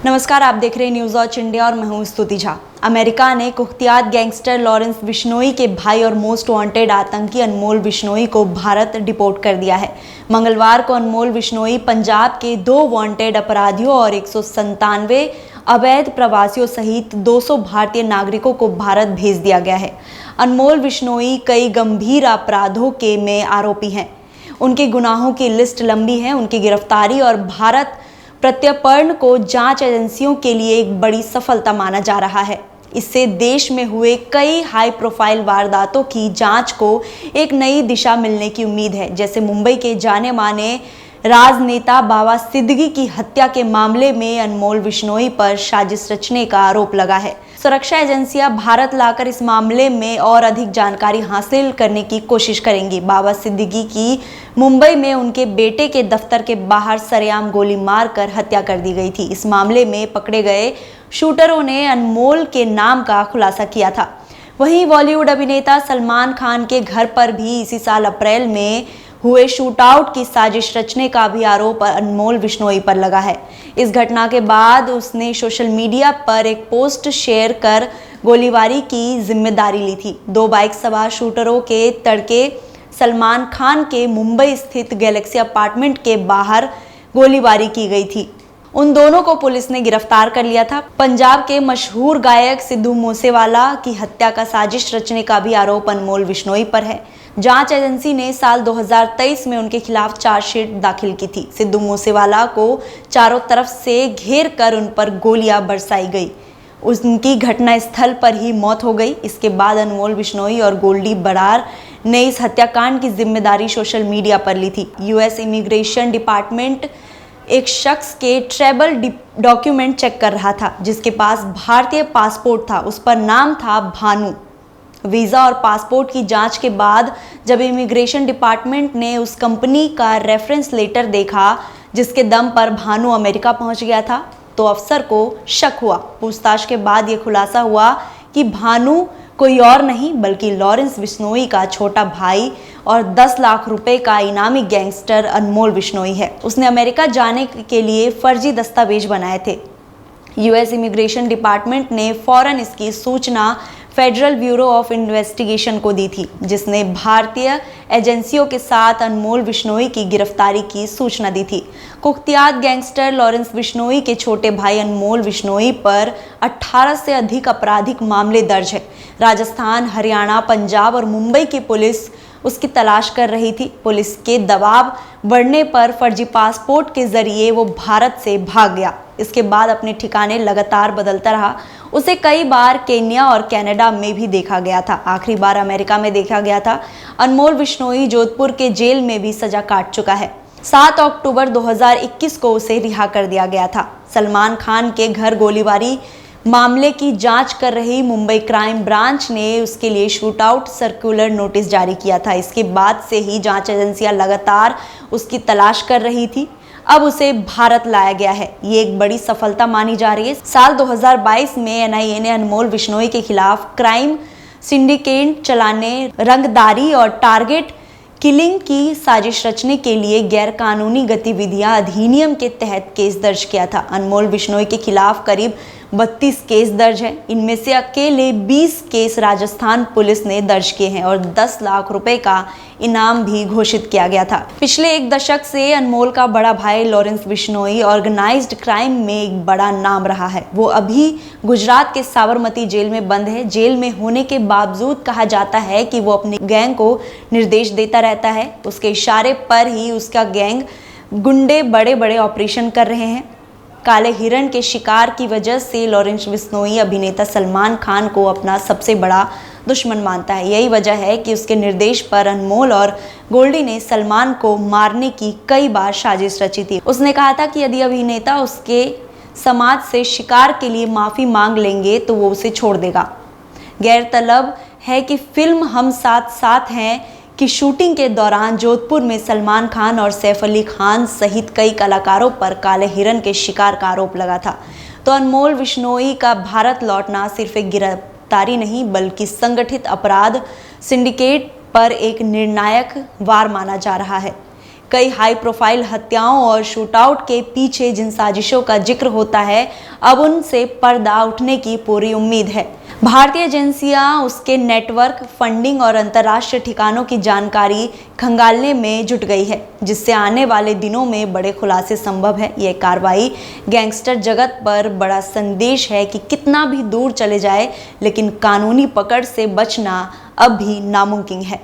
नमस्कार, आप देख रहे हैं न्यूज़ वॉच इंडिया और मैं हूं स्तुति झा। अमेरिका ने कुख्यात गैंगस्टर लॉरेंस बिश्नोई के भाई और मोस्ट वांटेड आतंकी अनमोल बिश्नोई को भारत डिपोर्ट कर दिया है। मंगलवार को अनमोल बिश्नोई पंजाब के 2 वांटेड अपराधियों और 197 अवैध प्रवासियों सहित 200 भारतीय नागरिकों को भारत भेज दिया गया है। अनमोल बिश्नोई कई गंभीर अपराधों के में आरोपी हैं। उनके गुनाहों की लिस्ट लंबी है। उनकी गिरफ्तारी और भारत प्रत्यर्पण को जांच एजेंसियों के लिए एक बड़ी सफलता माना जा रहा है। इससे देश में हुए कई हाई प्रोफाइल वारदातों की जांच को एक नई दिशा मिलने की उम्मीद है। जैसे मुंबई के जाने माने राजनेता बाबा सिद्दीकी की हत्या के मामले में अनमोल बिश्नोई पर साजिश रचने का आरोप लगा है। सुरक्षा एजेंसियां भारत लाकर इस मामले में और अधिक जानकारी हासिल करने की कोशिश करेंगी। बाबा सिद्दीकी की मुंबई में उनके बेटे के दफ्तर के बाहर सरेआम गोली मारकर हत्या कर दी गई थी। इस मामले में पकड़े गए शूटरों ने अनमोल के नाम का खुलासा किया था। वहीं बॉलीवुड अभिनेता सलमान खान के घर पर भी इसी साल अप्रैल में हुए शूटआउट की साजिश रचने का भी आरोप अनमोल बिश्नोई पर लगा है। इस घटना के बाद उसने सोशल मीडिया पर एक पोस्ट शेयर कर गोलीबारी की जिम्मेदारी ली थी। 2 बाइक सवार शूटरों के तड़के सलमान खान के मुंबई स्थित गैलेक्सी अपार्टमेंट के बाहर गोलीबारी की गई थी। उन दोनों को पुलिस ने गिरफ्तार कर लिया था। पंजाब के मशहूर गायक सिद्धू मूसेवाला की हत्या का साजिश रचने का भी आरोप अनमोल बिश्नोई पर है। जांच एजेंसी ने साल 2023 में उनके खिलाफ चार्जशीट दाखिल की थी। सिद्धू मूसेवाला को चारों तरफ से घेर कर उन पर गोलियां बरसाई गई। उनकी घटना स्थल पर ही मौत हो गई। इसके बाद अनमोल बिश्नोई और गोल्डी बरार ने इस हत्याकांड की जिम्मेदारी सोशल मीडिया पर ली थी। यूएस इमिग्रेशन डिपार्टमेंट एक शख्स के ट्रैवल डॉक्यूमेंट चेक कर रहा था जिसके पास भारतीय पासपोर्ट था। उस पर नाम था भानु। वीज़ा और पासपोर्ट की जांच के बाद जब इमिग्रेशन डिपार्टमेंट ने उस कंपनी का रेफरेंस लेटर देखा जिसके दम पर भानु अमेरिका पहुंच गया था, तो अफसर को शक हुआ। पूछताछ के बाद ये खुलासा हुआ कि भानु कोई और नहीं बल्कि लॉरेंस बिश्नोई का छोटा भाई और 10 लाख रुपए का इनामी गैंगस्टर अनमोल बिश्नोई है। उसने अमेरिका जाने के लिए फर्जी दस्तावेज बनाए थे। यूएस इमिग्रेशन डिपार्टमेंट ने फौरन इसकी सूचना फेडरल ब्यूरो ऑफ इन्वेस्टिगेशन को दी थी, जिसने भारतीय एजेंसियों के साथ अनमोल बिश्नोई की गिरफ्तारी की सूचना दी थी। कुख्यात गैंगस्टर लॉरेंस बिश्नोई के छोटे भाई अनमोल बिश्नोई पर 18 से अधिक आपराधिक मामले दर्ज है। राजस्थान, हरियाणा, पंजाब और मुंबई की पुलिस उसकी तलाश कर रही थी। पुलिस के दबाव बढ़ने पर फर्जी पासपोर्ट के जरिए वो भारत से भाग गया। इसके बाद अपने ठिकाने लगातार बदलता रहा। उसे कई बार केन्या और कनाडा में भी देखा गया था। आखिरी बार अमेरिका में देखा गया था। अनमोल बिश्नोई जोधपुर के जेल में भी सजा काट चुका है। 7 अक्टूबर 2021 को उसे रिहा कर दिया गया था। सलमान खान के घर गोलीबारी मामले की जांच कर रही मुंबई क्राइम ब्रांच ने उसके लिए शूटआउट सर्कुलर नोटिस जारी किया था। इसके बाद से ही जांच एजेंसियां लगातार उसकी तलाश कर रही थी। अब उसे भारत लाया गया है। ये एक बड़ी सफलता मानी जा रही है। साल 2022 में एनआईए ने अनमोल बिश्नोई के खिलाफ क्राइम सिंडिकेट चलाने, रंगदारी और टारगेट किलिंग की साजिश रचने के लिए गैरकानूनी गतिविधियां अधिनियम के तहत केस दर्ज किया था। अनमोल बिश्नोई के खिलाफ करीब 32 केस दर्ज हैं। इनमें से अकेले 20 केस राजस्थान पुलिस ने दर्ज किए हैं और 10 लाख रुपए का इनाम भी घोषित किया गया था। पिछले 1 दशक से अनमोल का बड़ा भाई लॉरेंस बिश्नोई ऑर्गेनाइज्ड क्राइम में एक बड़ा नाम रहा है। वो अभी गुजरात के साबरमती जेल में बंद है। जेल में होने के बावजूद कहा जाता है कि वो अपने गैंग को निर्देश देता रहता है। उसके इशारे पर ही उसका गैंग गुंडे बड़े बड़े ऑपरेशन कर रहे हैं। काले हिरण के शिकार की वजह से लॉरेंस बिश्नोई अभिनेता सलमान खान को अपना सबसे बड़ा दुश्मन मानता है। यही वजह है कि उसके निर्देश पर अनमोल और गोल्डी ने सलमान को मारने की कई बार साजिश रची थी। उसने कहा था कि यदि अभिनेता उसके समाज से शिकार के लिए माफ़ी मांग लेंगे तो वो उसे छोड़ देगा। गैरतलब है कि फिल्म हम साथ साथ हैं की शूटिंग के दौरान जोधपुर में सलमान खान और सैफ अली खान सहित कई कलाकारों पर काले हिरण के शिकार का आरोप लगा था। तो अनमोल बिश्नोई का भारत लौटना सिर्फ एक गिरफ्तारी नहीं बल्कि संगठित अपराध सिंडिकेट पर एक निर्णायक वार माना जा रहा है। कई हाई प्रोफाइल हत्याओं और शूटआउट के पीछे जिन साजिशों का जिक्र होता है, अब उनसे पर्दा उठने की पूरी उम्मीद है। भारतीय एजेंसियां उसके नेटवर्क, फंडिंग और अंतर्राष्ट्रीय ठिकानों की जानकारी खंगालने में जुट गई है, जिससे आने वाले दिनों में बड़े खुलासे संभव है। यह कार्रवाई गैंगस्टर जगत पर बड़ा संदेश है कि कितना भी दूर चले जाए, लेकिन कानूनी पकड़ से बचना अब भी नामुमकिन है।